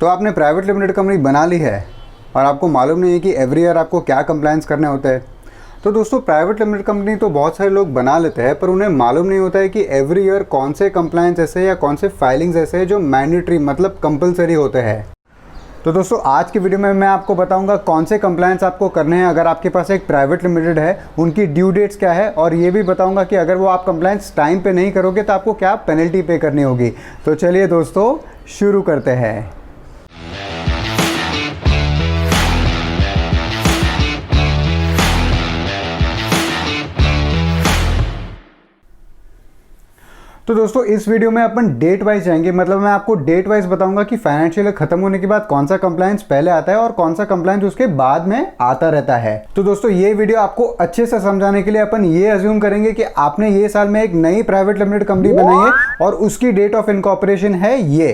तो आपने private limited company बना ली है और आपको मालूम नहीं है कि एवरी ईयर आपको क्या कंप्लायंस करने होते हैं। तो दोस्तों, प्राइवेट लिमिटेड कंपनी तो बहुत सारे लोग बना लेते हैं, पर उन्हें मालूम नहीं होता है कि एवरी ईयर कौन से कंप्लायंस ऐसे या कौन से फाइलिंग्स ऐसे हैं जो मैंडेटरी मतलब कंपलसरी होते हैं। तो दोस्तों, आज की वीडियो में मैं आपको बताऊंगा कौन से कंप्लायंस आपको करने हैं अगर आपके पास एक प्राइवेट लिमिटेड है, उनकी ड्यू डेट्स क्या है, और ये भी बताऊंगा कि अगर वो आप कंप्लायंस टाइम पे नहीं करोगे तो आपको क्या पेनल्टी पे करनी होगी। तो चलिए दोस्तों, शुरू करते हैं। तो दोस्तों, इस वीडियो में अपन डेट वाइज जाएंगे, मतलब मैं आपको डेट वाइज बताऊंगा कि फाइनेंशियल ईयर खत्म होने के बाद कौन सा कंप्लायंस पहले आता है और कौन सा कंप्लायंस उसके बाद में आता रहता है। तो दोस्तों, ये वीडियो आपको अच्छे से समझाने के लिए अपन ये अज्यूम करेंगे कि आपने ये साल में एक नई प्राइवेट लिमिटेड कंपनी बनाई है और उसकी डेट ऑफ इनकॉर्पोरेशन है ये।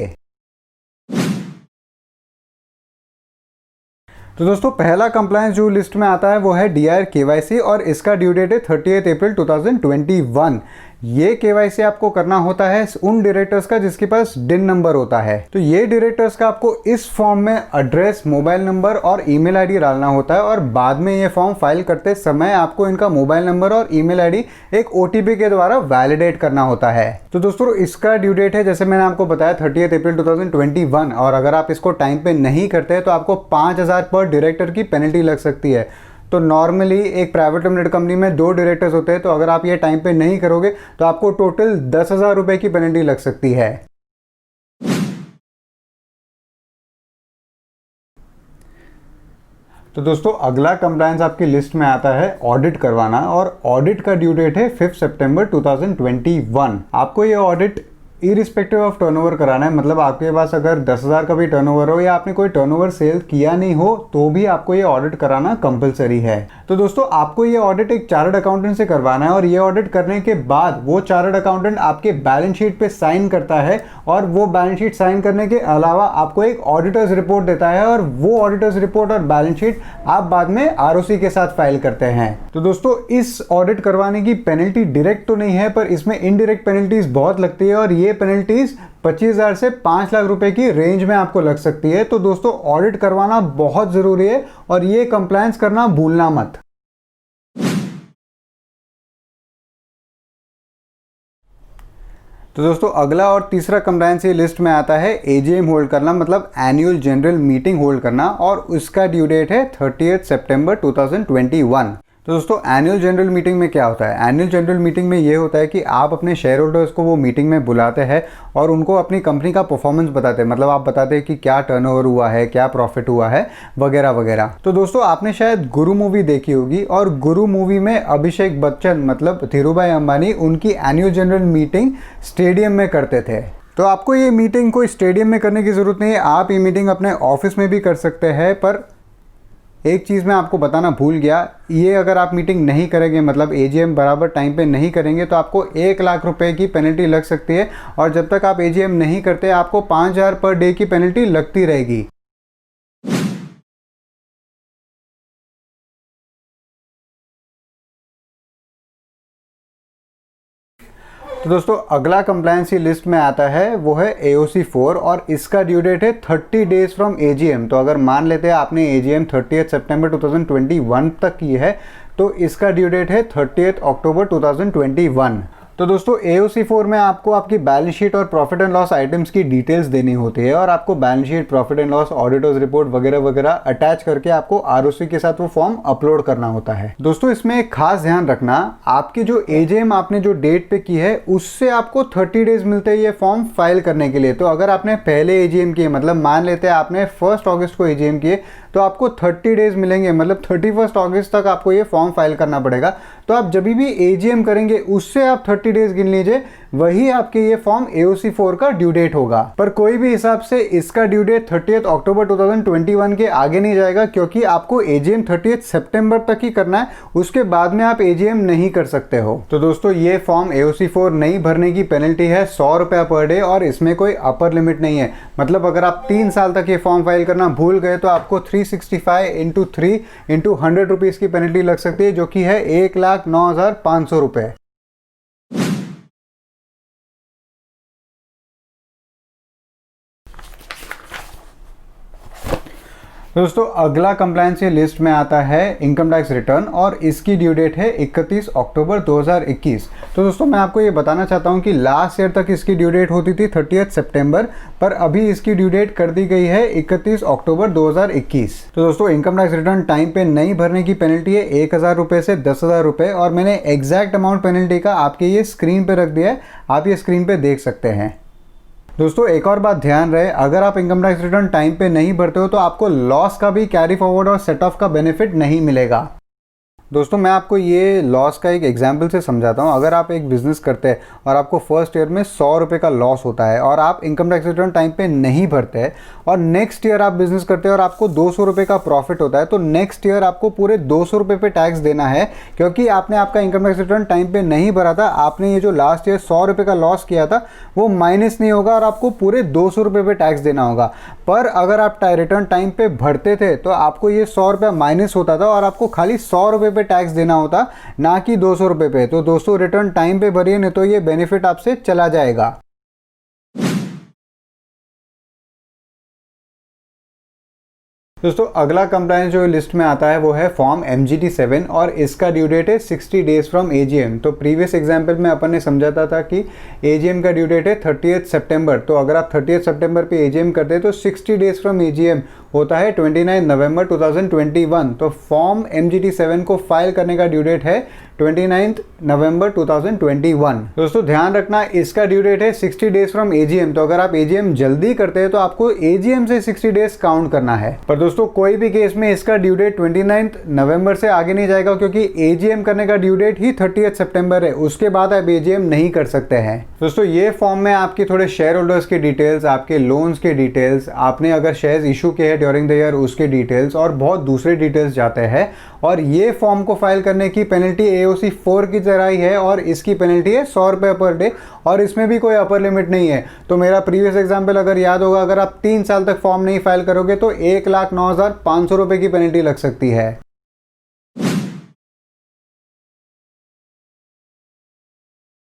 तो दोस्तों, पहला कंप्लायंस जो लिस्ट में आता है वो है DIR KYC और इसका ड्यू डेट है 30 अप्रैल 2021। ये KYC आपको करना होता है उन डायरेक्टर्स का जिसके पास डिन नंबर होता है। तो ये डायरेक्टर्स का आपको इस फॉर्म में एड्रेस, मोबाइल नंबर और ईमेल आईडी डालना होता है और बाद में ये फॉर्म फाइल करते समय आपको इनका मोबाइल नंबर और ईमेल आईडी एक OTP के द्वारा वैलिडेट करना होता है। तो दोस्तों, इसका ड्यू डेट है जैसे मैंने आपको बताया 30 अप्रैल 2021 और अगर आप इसको टाइम पे नहीं करते तो आपको 5000 पर डायरेक्टर की पेनल्टी लग सकती है। तो नॉर्मली एक प्राइवेट लिमिटेड कंपनी में 2 डायरेक्टर्स होते हैं, तो अगर आप ये टाइम पे नहीं करोगे तो आपको टोटल 10,000 रुपए की पेनल्टी लग सकती है। तो दोस्तों, अगला कंप्लायंस आपकी लिस्ट में आता है ऑडिट करवाना और ऑडिट का ड्यू डेट है 5 सितंबर 2021। आपको ये ऑडिट इरिस्पेक्टिव ऑफ टर्नओवर कराना है, मतलब आपके पास अगर 10,000 का भी टर्नओवर हो या आपने कोई टर्नओवर सेल किया नहीं हो तो भी आपको ये ऑडिट कराना कंपलसरी है। तो दोस्तों, आपको ये ऑडिट एक चार्टर्ड अकाउंटेंट से करवाना है और ये ऑडिट करने के बाद वो चार्टर्ड अकाउंटेंट आपके बैलेंस शीट पे साइन करता है और वो बैलेंस शीट साइन करने के अलावा आपको एक ऑडिटर्स रिपोर्ट देता है और वो ऑडिटर्स रिपोर्ट और बैलेंस शीट आप बाद में ROC के साथ फाइल करते हैं। तो दोस्तों, इस ऑडिट करवाने की पेनल्टी डायरेक्ट तो नहीं है, पर इसमें इनडायरेक्ट पेनल्टीज बहुत लगती है और ये पेनल्टीज 25,000 से 5 लाख रुपए की रेंज में आपको लग सकती है। तो दोस्तों, ऑडिट करवाना बहुत जरूरी है और ये कंप्लायंस करना भूलना मत। तो दोस्तों, अगला और तीसरा कंप्लायंस ये लिस्ट में आता है AGM होल्ड करना, मतलब एनुअल जनरल मीटिंग होल्ड करना, और उसका ड्यू डेट है 30 सितंबर 2021। तो दोस्तों, एनुअल जनरल मीटिंग में क्या होता है? एनुअल जनरल मीटिंग में ये होता है कि आप अपने शेयर होल्डर्स को वो मीटिंग में बुलाते हैं और उनको अपनी कंपनी का परफॉर्मेंस बताते हैं, मतलब आप बताते हैं कि क्या टर्नओवर हुआ है, क्या प्रॉफिट हुआ है, वगैरह वगैरह। तो दोस्तों, आपने शायद गुरु मूवी देखी होगी और गुरु मूवी में अभिषेक बच्चन मतलब धीरूभाई अंबानी उनकी एनुअल जनरल मीटिंग स्टेडियम में करते थे। तो आपको ये मीटिंग कोई स्टेडियम में करने की ज़रूरत नहीं है, आप ये मीटिंग अपने ऑफिस में भी कर सकते हैं। पर एक चीज़ मैं आपको बताना भूल गया, ये अगर आप मीटिंग नहीं करेंगे, मतलब AGM बराबर टाइम पे नहीं करेंगे तो आपको 1 लाख रुपए की पेनल्टी लग सकती है और जब तक आप AGM नहीं करते आपको 5,000 पर डे की पेनल्टी लगती रहेगी। तो दोस्तों, अगला कंप्लायंस की लिस्ट में आता है वो है AOC 4 और इसका ड्यू डेट है 30 डेज फ्रॉम AGM। तो अगर मान लेते हैं आपने AGM 30 सितंबर 2021 तक की है तो इसका ड्यू डेट है 30 अक्टूबर 2021। तो दोस्तों, AOC 4 में आपको आपकी बैलेंस शीट और प्रॉफिट एंड लॉस आइटम्स की डिटेल्स देनी होती है और आपको balance sheet, profit and loss, auditors report वगैरह वगैरह अटैच करके आपको ROC के साथ वो फॉर्म अपलोड करना होता है। दोस्तों, इसमें एक खास ध्यान रखना, आपकी जो AGM आपने जो डेट पे की है उससे आपको 30 डेज मिलते हैं ये फॉर्म फाइल करने के लिए। तो अगर आपने पहले AGM किए, मतलब मान लेते हैं आपने 1 अगस्त को AGM किए, तो आपको 30 डेज मिलेंगे, मतलब 31 अगस्त तक आपको ये फॉर्म फाइल करना पड़ेगा। तो आप जब भी AGM करेंगे उससे आप 30 डेज गिन लीजिए, वही आपके ये फॉर्म AOC 4 का ड्यू डेट होगा। पर कोई भी हिसाब से इसका ड्यू डेट 30 अक्टूबर 2021 के आगे नहीं जाएगा, क्योंकि आपको AGM 30 सितंबर तक ही करना है, उसके बाद में आप AGM नहीं कर सकते हो। तो दोस्तों, ये फॉर्म AOC 4 नहीं भरने की पेनल्टी है 100 रुपया पर डे और इसमें कोई अपर लिमिट नहीं है। मतलब अगर आप 3 साल तक ये फॉर्म फाइल करना भूल गए तो आपको 365 × 3 × 100 रुपीज़ की पेनल्टी लग सकती है, जो कि है 1,09,500 रुपये। तो दोस्तों अगला कंप्लायंसी लिस्ट में आता है इनकम टैक्स रिटर्न और इसकी ड्यू डेट है 31 अक्टूबर 2021। तो दोस्तों मैं आपको ये बताना चाहता हूँ कि लास्ट ईयर तक इसकी ड्यू डेट होती थी 30 सितंबर, पर अभी इसकी ड्यू डेट कर दी गई है 31 अक्टूबर 2021। तो दोस्तों इनकम टैक्स रिटर्न टाइम पे नहीं भरने की पेनल्टी है 1000 रुपये से 10,000 रुपये, और मैंने एग्जैक्ट अमाउंट पेनल्टी का आपके ये स्क्रीन पे रख दिया है, आप ये स्क्रीन पे देख सकते हैं। दोस्तों एक और बात ध्यान रहे, अगर आप इनकम टैक्स रिटर्न टाइम पे नहीं भरते हो तो आपको लॉस का भी कैरी फॉरवर्ड और सेट ऑफ का बेनिफिट नहीं मिलेगा। दोस्तों मैं आपको ये लॉस का एक एग्जांपल से समझाता हूँ। अगर आप एक बिज़नेस करते हैं और आपको फर्स्ट ईयर में 100 रुपये का लॉस होता है और आप इनकम टैक्स रिटर्न टाइम पे नहीं भरते हैं, और नेक्स्ट ईयर आप बिज़नेस करते हैं और आपको 200 रुपये का प्रॉफिट होता है, तो नेक्स्ट ईयर आपको पूरे 200 रुपये पे टैक्स देना है, क्योंकि आपने आपका इनकम टैक्स रिटर्न टाइम पे नहीं भरा था। आपने ये जो लास्ट ईयर 100 रुपये का लॉस किया था वो माइनस नहीं होगा और आपको पूरे 200 रुपये पे टैक्स देना होगा। पर अगर आप रिटर्न टाइम पे भरते थे तो आपको ये 100 रुपया माइनस होता था और आपको खाली 100 रुपये पे टैक्स देना होता, ना कि 200 रुपये पे। तो दोस्तों रिटर्न टाइम पे भरिए, नहीं तो ये बेनिफिट आपसे चला जाएगा। दोस्तों अगला कंप्लायंस जो लिस्ट में आता है वो है फॉर्म MGT7 और इसका ड्यू डेट है 60 डेज फ्रॉम AGM। तो प्रीवियस एग्जाम्पल में अपन ने समझाता था कि AGM का ड्यू डेट है 30 सितंबर। तो अगर आप 30 सितंबर पे AGM करते हैं तो 60 डेज फ्रॉम AGM होता है 29 नवंबर 2021। तो फॉर्म MGT7 को फाइल करने का ड्यू डेट है 29 नवंबर 2021। दोस्तों ध्यान रखना, इसका ड्यू डेट है 60 डेज फ्रॉम AGM। तो अगर आप AGM जल्दी करते हैं तो आपको AGM से 60 डेज काउंट करना है। पर दोस्तों कोई भी केस में इसका ड्यू डेट 29 नवंबर से आगे नहीं जाएगा, क्योंकि AGM करने का ड्यू डेट ही 30 सितंबर है। उसके बाद आप AGM नहीं कर सकते हैं। दोस्तों ये फॉर्म में आपके थोड़े शेयर होल्डर्स के डिटेल्स, आपके लोन्स के डिटेल्स, आपने अगर शेयर्स इशू किए हैं ड्यूरिंग द ईयर उसके डिटेल्स और बहुत दूसरे डिटेल्स जाते हैं। और ये फॉर्म को फाइल करने की पेनल्टी AOC 4 की तरह ही है और इसकी पेनल्टी है 100 रुपये पर डे, और इसमें भी कोई अपर लिमिट नहीं है। तो मेरा प्रीवियस एग्जाम्पल अगर याद होगा, अगर आप 3 साल तक फॉर्म नहीं फाइल करोगे तो 1,09,500 रुपये की पेनल्टी लग सकती है।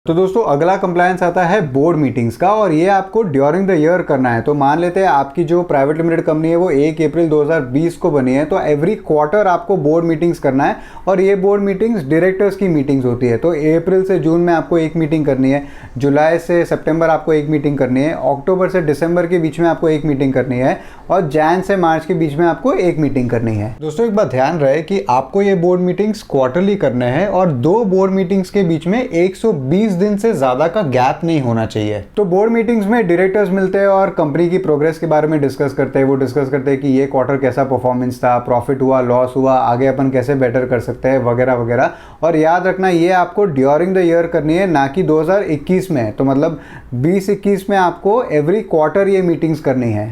तो दोस्तों अगला कंप्लायंस आता है बोर्ड मीटिंग्स का, और ये आपको ड्यूरिंग द ईयर करना है। तो मान लेते हैं आपकी जो प्राइवेट लिमिटेड कंपनी है वो 1 अप्रैल 2020 को बनी है, तो एवरी क्वार्टर आपको बोर्ड मीटिंग्स करना है। और ये बोर्ड मीटिंग्स डायरेक्टर्स की मीटिंग्स होती है। तो अप्रैल से जून में आपको एक मीटिंग करनी है, जुलाई से सितंबर आपको एक मीटिंग करनी है, अक्टूबर से दिसंबर के बीच में आपको एक मीटिंग करनी है, और जैन से मार्च के बीच में आपको एक मीटिंग करनी है। दोस्तों एक बात ध्यान रहे कि आपको ये बोर्ड मीटिंग्स क्वार्टरली करने हैं और 2 बोर्ड मीटिंग्स के बीच में 120 दिन से ज्यादा का गैप नहीं होना चाहिए। तो बोर्ड मीटिंग्स में डायरेक्टर्स मिलते हैं और कंपनी की प्रोग्रेस के बारे में डिस्कस करते हैं। वो डिस्कस करते हैं कि ये क्वार्टर कैसा परफॉर्मेंस था, प्रॉफिट हुआ, लॉस हुआ, आगे अपन कैसे बेटर कर सकते हैं, वगैरह वगैरह। और याद रखना ये आपको ड्यूरिंग द ईयर करनी है, ना कि 2021 में। तो मतलब 2021 में आपको एवरी क्वार्टर ये मीटिंग्स करनी है।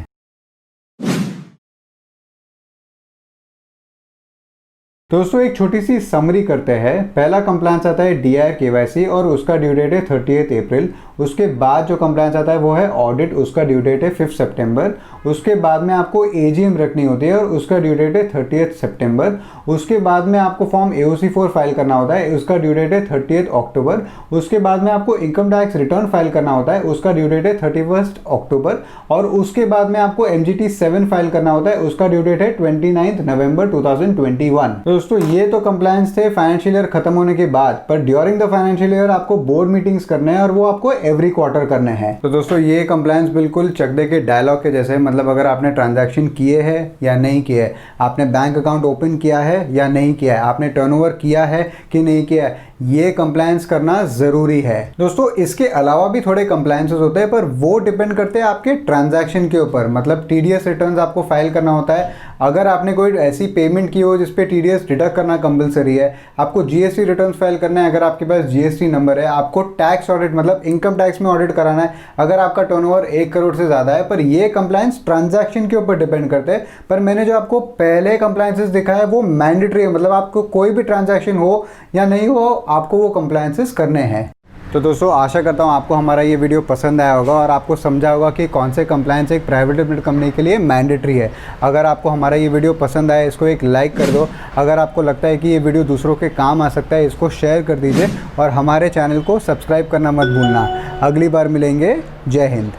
दोस्तों एक छोटी सी समरी करते हैं। पहला कंप्लायंस आता है DIR KYC और उसका ड्यू डेट है 30 अप्रैल। उसके बाद जो कंप्लायंस आता है वो है ऑडिट, उसका ड्यू डेट है 5 सितंबर। उसके बाद में आपको AGM रखनी होती है और उसका ड्यू डेट है 30 सितंबर। उसके बाद में आपको फॉर्म AOC 4 फाइल करना होता है, उसका ड्यू डेट है 30 अक्टूबर। उसके बाद में आपको इनकम टैक्स रिटर्न फाइल करना होता है, उसका ड्यू डेट है 31 अक्टूबर। और उसके बाद में आपको MGT7 फाइल करना होता है, उसका ड्यू डेट है 29 नवंबर 2021। दोस्तों ये तो कंप्लायंस थे फाइनेंशियल ईयर खत्म होने के बाद, पर ड्यूरिंग द फाइनेंशियल ईयर आपको बोर्ड मीटिंग्स करने हैं और वो आपको एवरी क्वार्टर करने हैं। तो दोस्तों ये कंप्लायंस बिल्कुल चकदे के डायलॉग के जैसे, मतलब अगर आपने ट्रांजैक्शन किए हैं या नहीं किए है, आपने बैंक अकाउंट ओपन किया है या नहीं किया है, आपने टर्नओवर किया है कि नहीं किया है, ये कंप्लायंस करना जरूरी है। दोस्तों इसके अलावा भी थोड़े कंप्लायंसेस होते हैं, पर वो डिपेंड करते हैं आपके ट्रांजैक्शन के ऊपर। मतलब TDS रिटर्न्स आपको फाइल करना होता है। अगर आपने कोई ऐसी पेमेंट की हो जिसपे TDS डिडक्ट करना कंपलसरी है, आपको GST रिटर्न्स फाइल करना है, अगर आपके पास GST नंबर है, आपको टैक्स ऑडिट मतलब इनकम टैक्स में ऑडिट कराना है अगर आपका टर्नओवर 1 करोड़ से ज़्यादा है। पर ये कंप्लायंस ट्रांजैक्शन के ऊपर डिपेंड करते हैं। पर मैंने जो आपको पहले कंप्लायंसेस दिखाया है वो मैंडेटरी है, मतलब आपको कोई भी ट्रांजैक्शन हो या नहीं हो आपको वो कंप्लायंसेस करने हैं। तो दोस्तों आशा करता हूँ आपको हमारा ये वीडियो पसंद आया होगा और आपको समझा होगा कि कौन से कंप्लायंस एक प्राइवेट लिमिटेड कंपनी के लिए मैंडेटरी है। अगर आपको हमारा ये वीडियो पसंद आए इसको एक लाइक कर दो। अगर आपको लगता है कि ये वीडियो दूसरों के काम आ सकता है इसको शेयर कर दीजिए और हमारे चैनल को सब्सक्राइब करना मत भूलना। अगली बार मिलेंगे। जय हिंद।